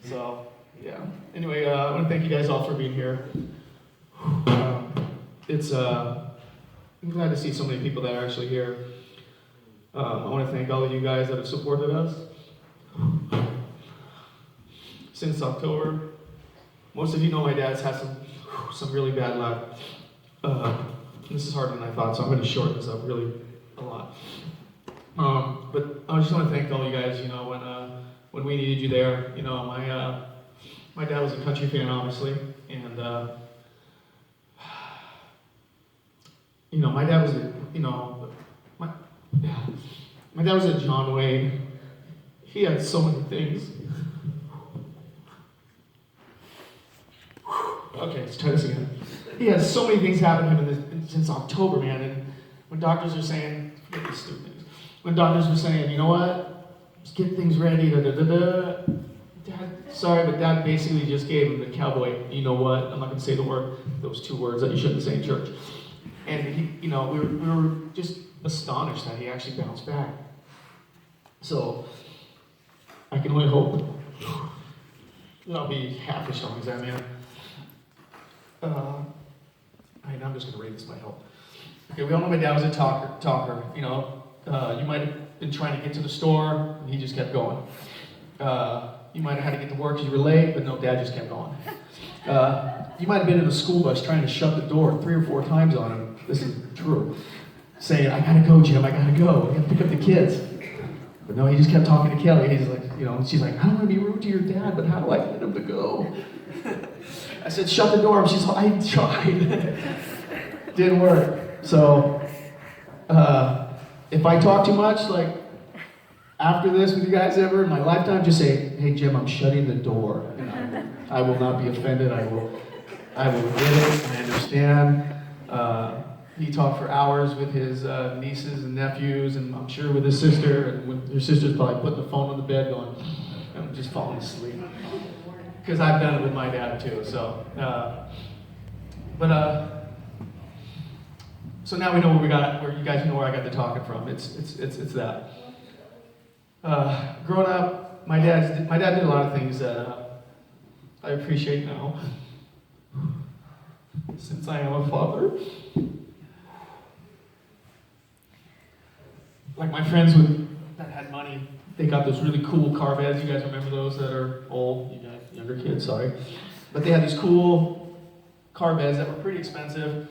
So, yeah. Anyway, I want to thank you guys all for being here. I'm glad to see so many people that are actually here. I want to thank all of you guys that have supported us since October. Most of you know my dad's had some really bad luck. This is harder than I thought, so I'm going to shorten this up really a lot. But I just want to thank all you guys. You know, when we needed you there, you know, my dad was a country fan, obviously, and you know, my dad was my dad was a John Wayne. He had so many things. Okay, let's try this again. He had so many things happen to him since October, man. And when doctors are saying, forget these stupid things. When doctors were saying, you know what, just get things ready, Dad, sorry, but Dad basically just gave him the cowboy, you know what, I'm not going to say those two words that you shouldn't say in church. And he, you know, we were just astonished that he actually bounced back. So, I can only hope that I'll be half as strong as that man. I'm just going to rate this by help. Okay, we all know my dad was a talker. You know, you might have been trying to get to the store, and he just kept going. You might have had to get to work because you were late, but no, Dad just kept going. You might have been in a school bus trying to shut the door 3 or 4 times on him. This is true. Saying, I gotta go, Jim, I gotta go. I gotta pick up the kids. But no, he just kept talking to Kelly. He's like, you know, she's like, I don't want to be rude to your dad, but how do I get him to go? I said, shut the door. And she's like, I tried. Didn't work. So, if I talk too much, like, after this with you guys ever in my lifetime, just say, hey, Jim, I'm shutting the door. And I will not be offended. I will get it. I understand. He talked for hours with his nieces and nephews, and I'm sure with his sister, and with her sister's probably putting the phone on the bed going, I'm just falling asleep. Because I've done it with my dad too, so. So now we know where you guys know where I got the talking from. It's that. Growing up, my dad did a lot of things that I appreciate now, since I am a father. Like my friends that had money, they got those really cool car beds. You guys remember those that are old? You guys, younger kids, sorry. But they had these cool car beds that were pretty expensive.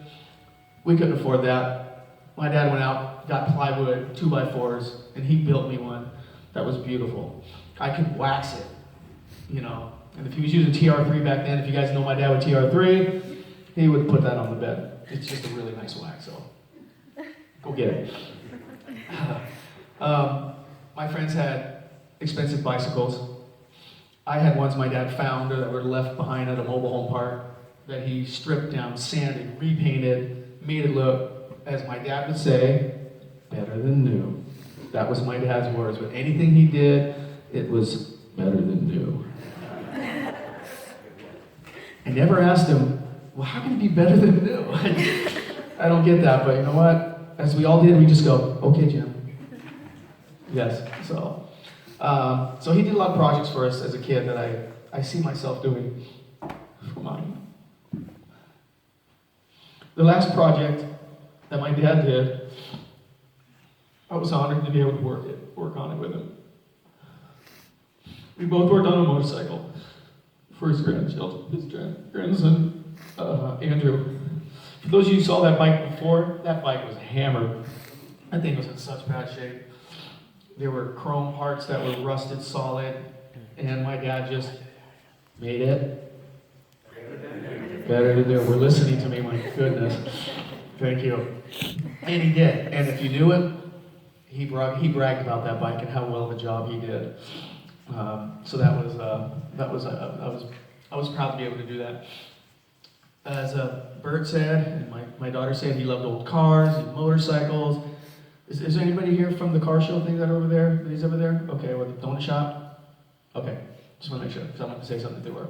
We couldn't afford that. My dad went out, got plywood, 2x4s, and he built me one that was beautiful. I could wax it, you know. And if he was using TR3 back then, if you guys know my dad with TR3, he would put that on the bed. It's just a really nice wax, so go get it. My friends had expensive bicycles. I had ones my dad found that were left behind at a mobile home park that he stripped down, sanded, repainted, made it look, as my dad would say, better than new. That was my dad's words. But anything he did, it was better than new. I never asked him, well, how can it be better than new? I don't get that, but you know what? As we all did, we just go, okay, Jim. Yes, so he did a lot of projects for us as a kid that I see myself doing for mine. The last project that my dad did, I was honored to be able to work on it with him. We both worked on a motorcycle for his grandson, Andrew. For those of you who saw that bike before, that bike was hammered. That thing was in such bad shape. There were chrome parts that were rusted solid, and my dad just made it better than new. We're listening to me, my goodness. Thank you. And he did. And if you knew him, he bragged about that bike and how well the job he did. So I was proud to be able to do that. As Bert said, and my daughter said, he loved old cars and motorcycles. Is there anybody here from the car show thing that are over there? Is over there? Okay, or the donut shop? Okay, just want to make sure, because I want to say something if they were.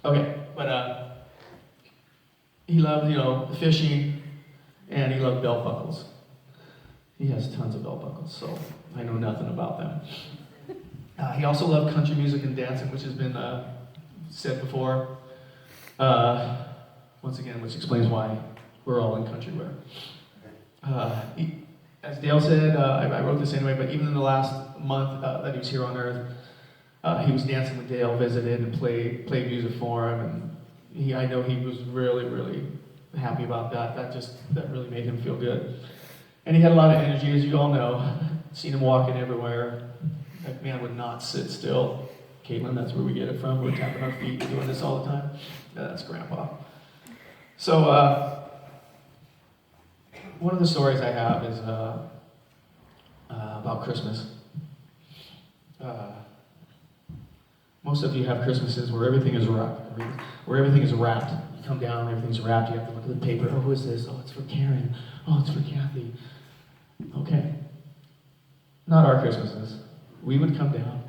Okay, but he loved, you know, fishing, and he loved belt buckles. He has tons of belt buckles, so I know nothing about them. He also loved country music and dancing, which has been said before. Once again, which explains why we're all in country wear. As Dale said, I wrote this anyway, but even in the last month that he was here on Earth, he was dancing with Dale, visited, and played music for him, and I know he was really, really happy about that. That really made him feel good. And he had a lot of energy, as you all know. Seen him walking everywhere. That man would not sit still. Caitlin, that's where we get it from. We're tapping our feet, doing this all the time. That's Grandpa. So, one of the stories I have is about Christmas. Most of you have Christmases where everything is wrapped. You come down, everything's wrapped. You have to look at the paper. Oh, who is this? Oh, it's for Karen. Oh, it's for Kathy. Okay. Not our Christmases. We would come down,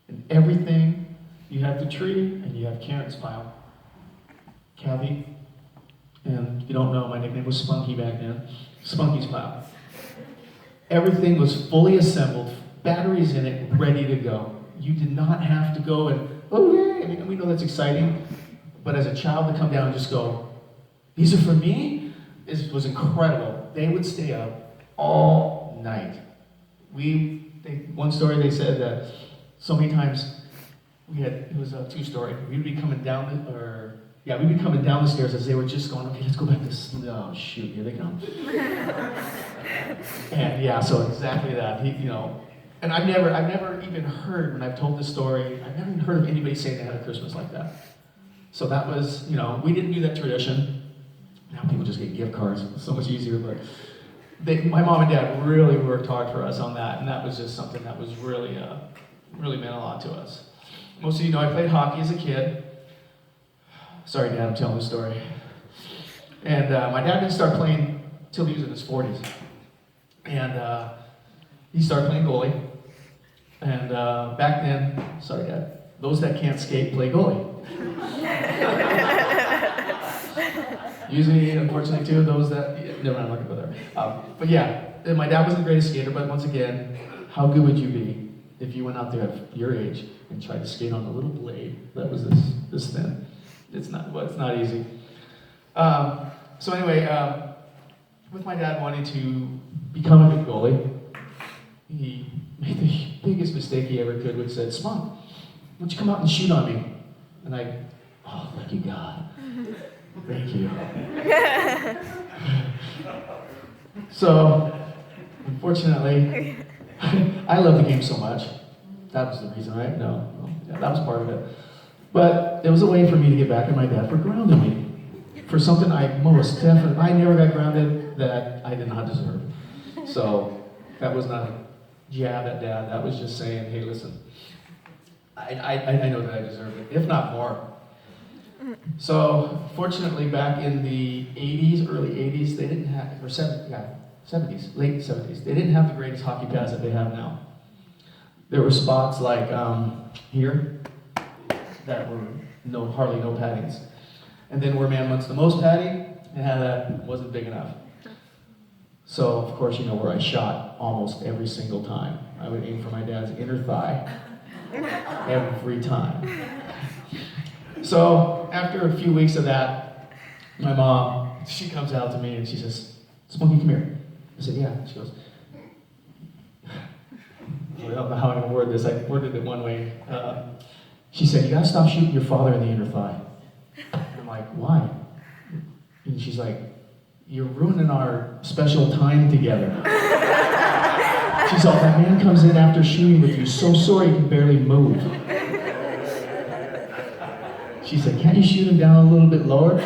and everything, you have the tree, and you have Karen's pile. Kathy, and if you don't know, my nickname was Spunky back then. Spunky's pile. Everything was fully assembled, batteries in it, ready to go. You did not have to go and, oh yeah, I mean, we know that's exciting, but as a child to come down and just go, these are for me, was incredible. They would stay up all night. One story they said that so many times it was a two-story. We'd be coming down the stairs as they were just going, okay, let's go back to sleep. Oh shoot, here they come. And yeah, so exactly that. And I've never even heard, when I've told this story, I've never even heard of anybody saying they had a Christmas like that. So that was, we didn't do that tradition. Now people just get gift cards. It's so much easier, but my mom and dad really worked hard for us on that, and that was just something that was really, really meant a lot to us. Most of you know I played hockey as a kid. Sorry, Dad, I'm telling the story. And my dad didn't start playing till he was in his 40s. And he started playing goalie. And back then, sorry, Dad, those that can't skate play goalie. Usually, unfortunately, too, those that, never mind, I'm not going to go there. But yeah, my dad was the greatest skater, but once again, how good would you be if you went out there at your age and tried to skate on a little blade that was this thin? It's not easy. So anyway, with my dad wanting to become a good goalie, he made the biggest mistake he ever could, which said, Spunk, why don't you come out and shoot on me? And oh, thank you, God. Thank you. So, unfortunately, I love the game so much. That was the reason, right? No, yeah, that was part of it. But it was a way for me to get back at my dad for grounding me. For something I never got grounded that I did not deserve. So, that was not a jab at Dad. That was just saying, hey, listen, I know that I deserve it, if not more. So, fortunately, back in the 80s, early 80s, they didn't have, or 70s, late 70s, they didn't have the greatest hockey pads that they have now. There were spots like here that were hardly no paddings. And then where man wants the most padding, it wasn't big enough. So, of course, you know where I shot almost every single time. I would aim for my dad's inner thigh. Every time. So, after a few weeks of that, my mom, she comes out to me and she says, Spunky, come here. I said, yeah. She goes, I don't know how I'm going to word this. I worded it one way. She said, you got to stop shooting your father in the inner thigh. And I'm like, why? And she's like, you're ruining our special time together. She's all, that man comes in after shooting with you, so sore he can barely move. She said, can't you shoot him down a little bit lower?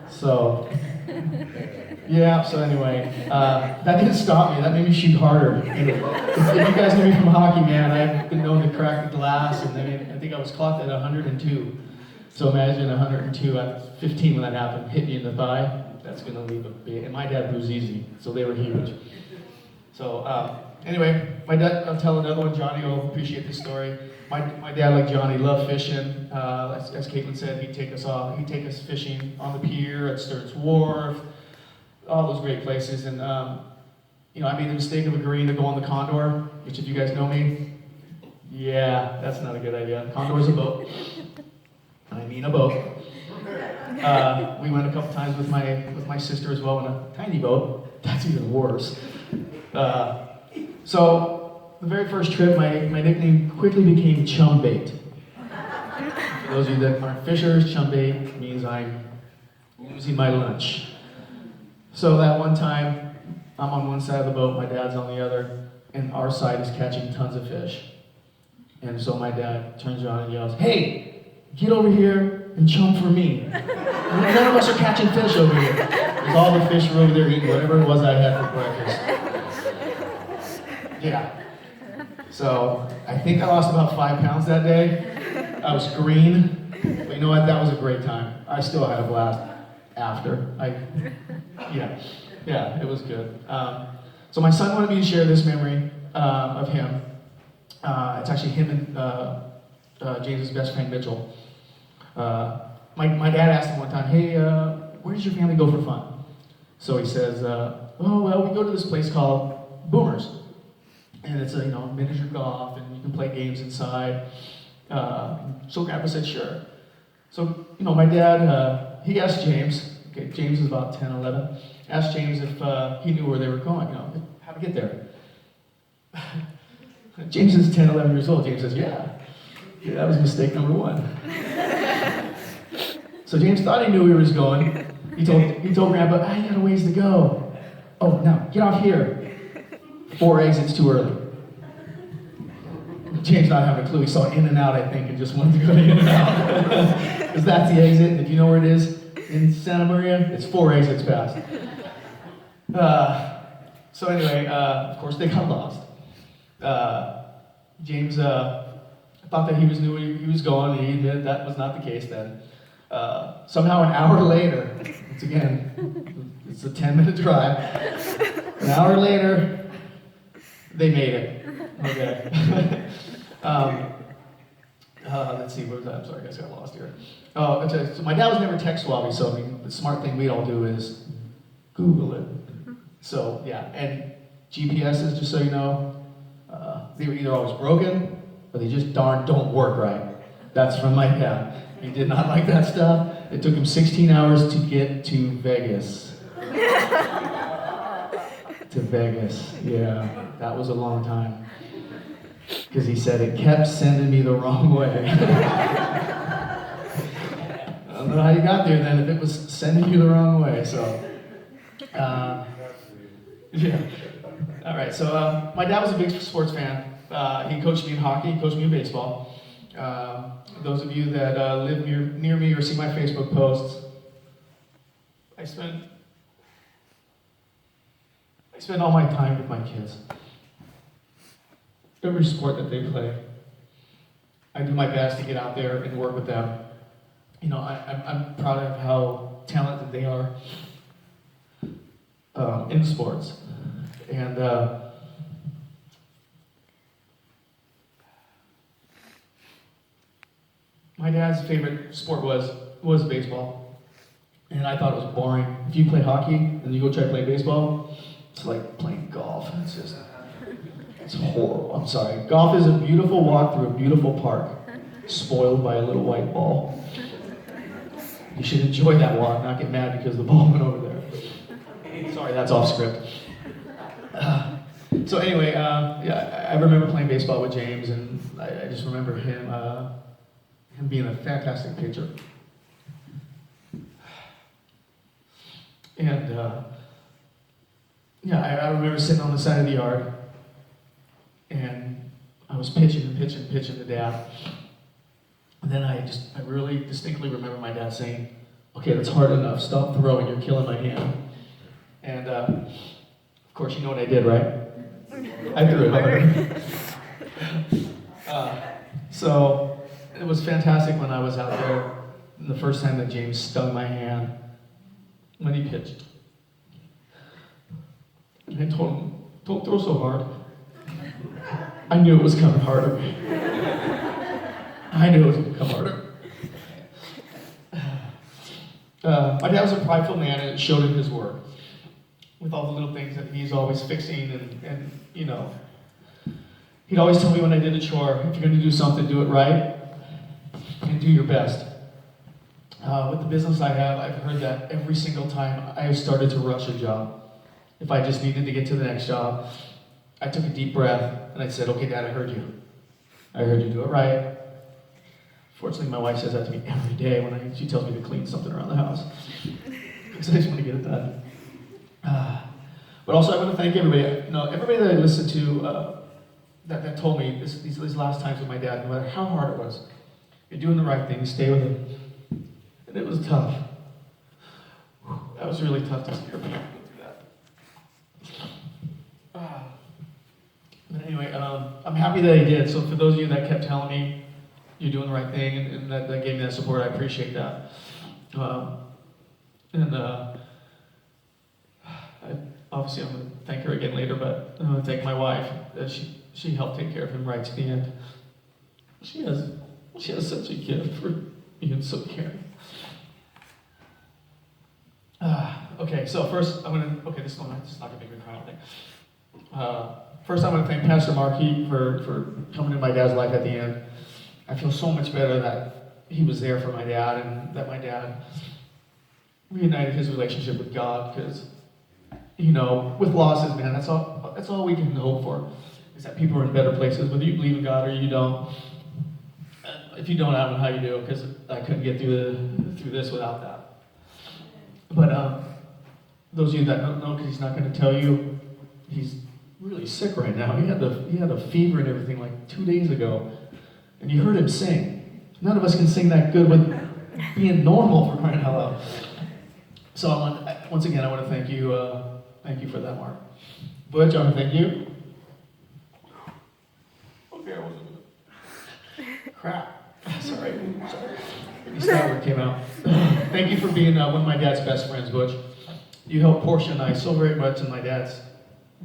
So, yeah, so anyway, that didn't stop me. That made me shoot harder. If you guys know me from hockey, man, I've been known to crack the glass, and I think I was clocked at 102. So imagine 102 at 15 when that happened, hit me in the thigh. That's going to leave a big, and my dad bruised easy, so they were huge. So anyway, my dad, I'll tell another one. Johnny will appreciate this story. My dad, like Johnny, loved fishing. As Caitlin said, he'd take us fishing on the pier, at Stearns Wharf, all those great places. And I made the mistake of agreeing to go on the Condor, which if you guys know me, yeah, that's not a good idea. Condor's a boat. I mean a boat. We went a couple times with my sister as well in a tiny boat. That's even worse. So the very first trip, my nickname quickly became Chum Bait. For those of you that aren't fishers, Chum Bait means I'm losing my lunch. So that one time, I'm on one side of the boat, my dad's on the other, and our side is catching tons of fish. And so my dad turns around and yells, "Hey, get over here and chum for me. None of us are catching fish over here." Because all the fish were over there eating whatever it was I had for breakfast. Yeah. So I think I lost about 5 pounds that day. I was green, but you know what? That was a great time. I still had a blast after. Yeah, it was good. So my son wanted me to share this memory of him. It's actually him and James's best friend, Mitchell. My dad asked him one time, "Hey, where does your family go for fun?" So he says, "Oh, well, we go to this place called Boomers. And it's a miniature golf, and you can play games inside." So Grandpa said, "Sure." So, my dad, he asked James, okay, James is about 10, 11, asked James if he knew where they were going, how to get there. James is 10, 11 years old. James says, yeah, that was mistake number 1. So James thought he knew where he was going. He told Grandpa, "You got a ways to go." "Oh, no, get off here. 4 exits too early." James not having a clue. He saw In and Out, I think, and just wanted to go to In and Out. Because that's the exit, and if you know where it is in Santa Maria, it's 4 exits past. So anyway, of course they got lost. James thought that he knew where he was going, and he admitted that was not the case then. Somehow an hour later, it's a 10-minute drive. An hour later, they made it. Okay. Let's see, what was that? I'm sorry, I guys got lost here. So my dad was never tech savvy, so the smart thing we'd all do is Google it. So yeah, and GPSs, just so you know, they were either always broken or they just darn don't work right. That's from my dad. He did not like that stuff. It took him 16 hours to get to Vegas. To Vegas, yeah, that was a long time. Because he said it kept sending me the wrong way. I don't know how you got there then, if it was sending you the wrong way, so. Yeah. All right, so my dad was a big sports fan. He coached me in hockey, he coached me in baseball. Those of you that live near me or see my Facebook posts, I spend all my time with my kids. Every sport that they play, I do my best to get out there and work with them. I'm proud of how talented they are in sports. And my dad's favorite sport was baseball. And I thought it was boring. If you play hockey and you go try to play baseball, it's like playing golf. It's horrible. I'm sorry. Golf is a beautiful walk through a beautiful park, spoiled by a little white ball. You should enjoy that walk, not get mad because the ball went over there. Sorry, that's off script. So anyway, I remember playing baseball with James, and I just remember him being a fantastic pitcher. And I remember sitting on the side of the yard, and I was pitching to Dad. And then I really distinctly remember my dad saying, "Okay, that's hard enough. Stop throwing. You're killing my hand." And of course, you know what I did, right? I threw it harder. So it was fantastic when I was out there. The first time that James stung my hand when he pitched. And I told him, "Don't throw so hard." I knew it was coming harder. I knew it was going to come harder. My dad was a prideful man, and it showed in his work. with all the little things that he's always fixing, and he'd always tell me when I did a chore, if you're going to do something, do it right, and do your best. With the business I have, I've heard that every single time I have started to rush a job. If I just needed to get to the next job, I took a deep breath, and I said, okay, Dad, I heard you. I heard you, do it right. Fortunately, my wife says that to me every day when she tells me to clean something around the house. Because I just want to get it done. But also, I want to thank everybody. Everybody that I listened to that told me these last times with my dad, no matter how hard it was, you're doing the right thing, stay with him. And it was tough. That was really tough to hear people go through that. But anyway, I'm happy that he did. So for those of you that kept telling me you're doing the right thing and that gave me that support, I appreciate that. Obviously, I'm going to thank her again later, but I'm going to thank my wife. She helped take care of him right to the end. She has such a gift for being so caring. Okay, so first this is not going to make me cry, I don't think. First, I'm going to thank Pastor Markey for coming in my dad's life at the end. I feel so much better that he was there for my dad and that my dad reunited his relationship with God, because with losses, man, that's all we can hope for, is that people are in better places, whether you believe in God or you don't. If you don't, I don't know how you do, because I couldn't get through this without that. But those of you that don't know, because he's not going to tell you, he's really sick right now. He had a fever and everything like 2 days ago, and you heard him sing. None of us can sing that good with being normal, for crying out loud. So once again, I want to thank you. Thank you for that, Mark. Butch, I want to thank you. Okay, I wasn't good. Crap. Sorry. At that word came out. Thank you for being one of my dad's best friends, Butch. You helped Portia and I so very much in my dad's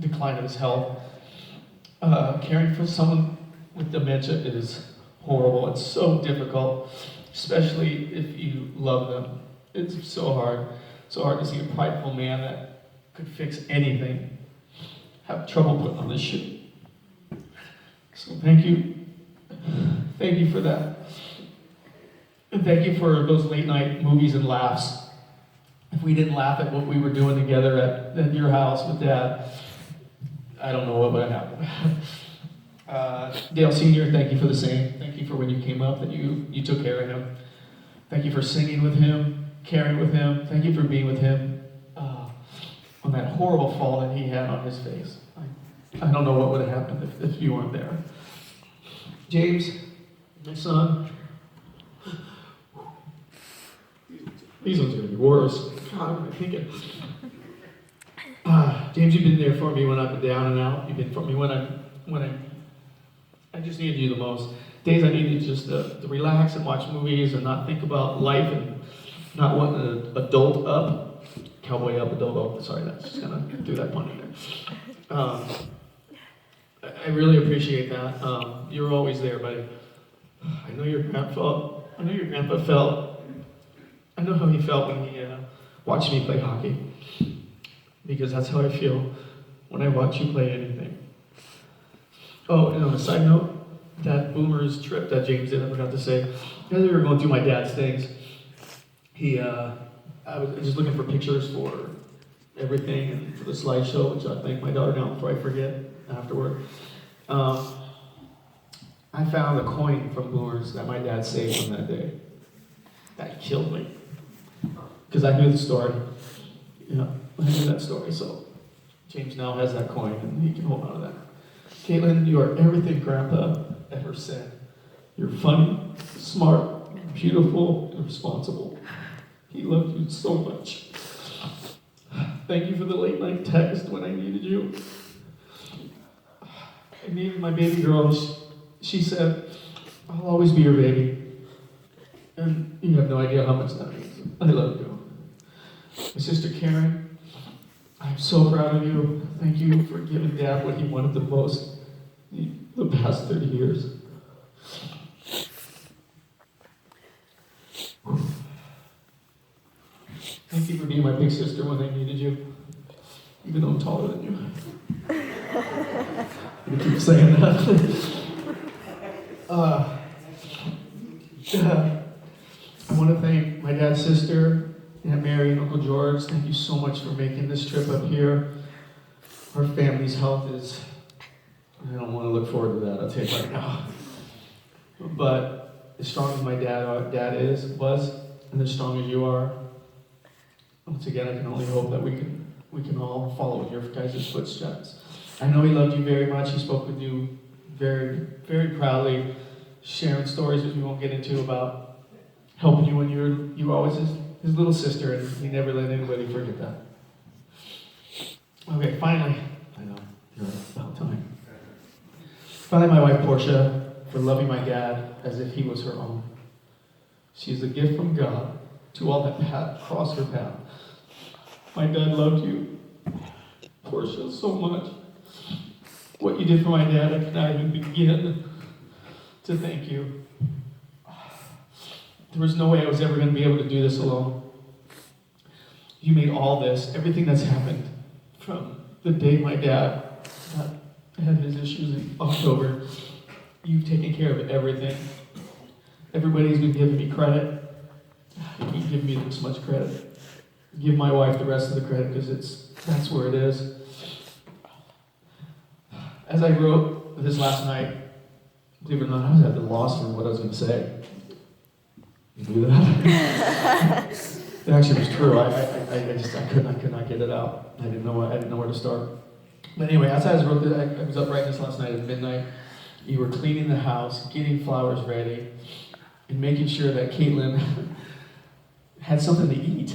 decline of his health. Caring for someone with dementia is horrible. It's so difficult, especially if you love them. It's so hard. So hard to see a prideful man that could fix anything have trouble putting on this shoe. So thank you. Thank you for that. And thank you for those late night movies and laughs. If we didn't laugh at what we were doing together at your house with Dad, I don't know what would have happened. Dale Sr., thank you for the same. Thank you for when you came up, that you took care of him. Thank you for singing with him, caring with him. Thank you for being with him on that horrible fall that he had on his face. I don't know what would have happened if you weren't there. James, my son. These ones are going to be worse. God, what am I thinking? James, you've been there for me when I've been down and out. You've been for me when I just needed you the most. Days I needed just to relax and watch movies and not think about life and not want an adult up. Cowboy up, adult up. Sorry, that's just gonna do that pun in there. I really appreciate that. You're always there, buddy. I know your grandpa felt. I know how he felt when he watched me play hockey, because that's how I feel when I watch you play anything. Oh, and on a side note, that Boomer's trip that James did, I forgot to say, as we were going through my dad's things, I was just looking for pictures for everything and for the slideshow, which I'll thank my daughter now before I forget afterward. I found a coin from Boomer's that my dad saved from that day. That killed me. Because I knew the story. I knew that story. So James now has that coin and he can hold on to that. Caitlin, you are everything Grandpa ever said. You're funny, smart, beautiful, and responsible. He loved you so much. Thank you for the late night text when I needed you. I needed my baby girl. She said, I'll always be your baby. And you have no idea how much that means. I love you. My sister Karen, I'm so proud of you. Thank you for giving Dad what he wanted the most the past 30 years. Thank you for being my big sister when I needed you. even though I'm taller than you. I'm gonna keep saying that. I want to thank my dad's sister, Aunt Mary, and Uncle George. Thank you so much for making this trip up here. Our family's health is, I don't want to look forward to that, I'll tell you right now. But as strong as my dad was, and as strong as you are, once again, I can only hope that we can all follow in your guys' footsteps. I know he loved you very much. He spoke with you very, very proudly, sharing stories that we won't get into about helping you when you were always his little sister, and he never let anybody forget that. Okay, finally, I know, you're about time. Finally, my wife Portia, for loving my dad as if he was her own. She is a gift from God to all that cross her path. My dad loved you, Portia, so much. What you did for my dad, I cannot even begin to thank you. There was no way I was ever going to be able to do this alone. You made all this, everything that's happened, from the day my dad had his issues in October. You've taken care of everything. Everybody's been giving me credit. You keep giving me this much credit. Give my wife the rest of the credit because that's where it is. As I wrote this last night, believe it or not, I was at the loss for what I was going to say. You knew that? It actually was true. I could not get it out. I didn't know where to start. But anyway, as I was up writing this last night at midnight. You were cleaning the house, getting flowers ready, and making sure that Caitlin had something to eat.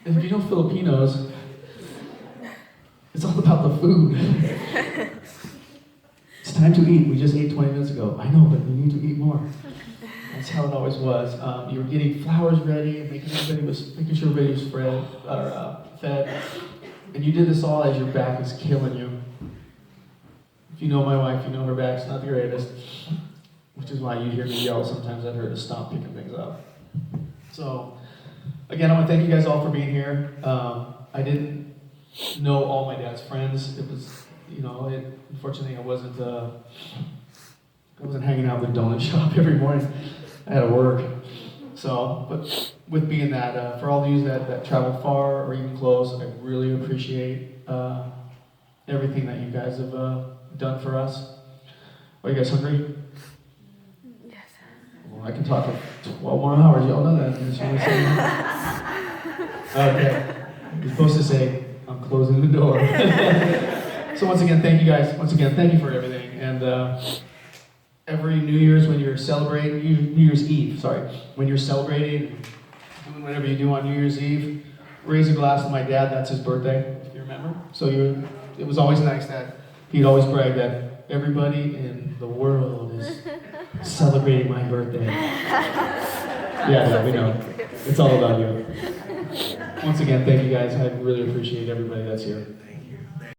And if you know Filipinos, it's all about the food. It's time to eat. We just ate 20 minutes ago. I know, but we need to eat more. That's how it always was. You were getting flowers ready, making sure everybody was fed. And you did this all as your back was killing you. If you know my wife, you know her back's not the greatest, which is why you hear me yell sometimes at her to stop picking things up. So, again, I want to thank you guys all for being here. I didn't know all my dad's friends. It was, unfortunately, I wasn't hanging out at the donut shop every morning. I had to work. So, but with being that, for all of you that travel far or even close, I really appreciate everything that you guys have done for us. Are you guys hungry? Yes. Well, I can talk for 12 more hours. Y'all know that. Okay. You're supposed to say, I'm closing the door. So once again, thank you guys. Once again, thank you for everything. And every New Year's when you're celebrating, New Year's Eve, when you're celebrating, doing whatever you do on New Year's Eve, raise a glass to my dad. That's his birthday, if you remember. So it was always nice that he'd always brag that everybody in the world is celebrating my birthday. Yeah, we know. It's all about you. Once again, thank you guys. I really appreciate everybody that's here.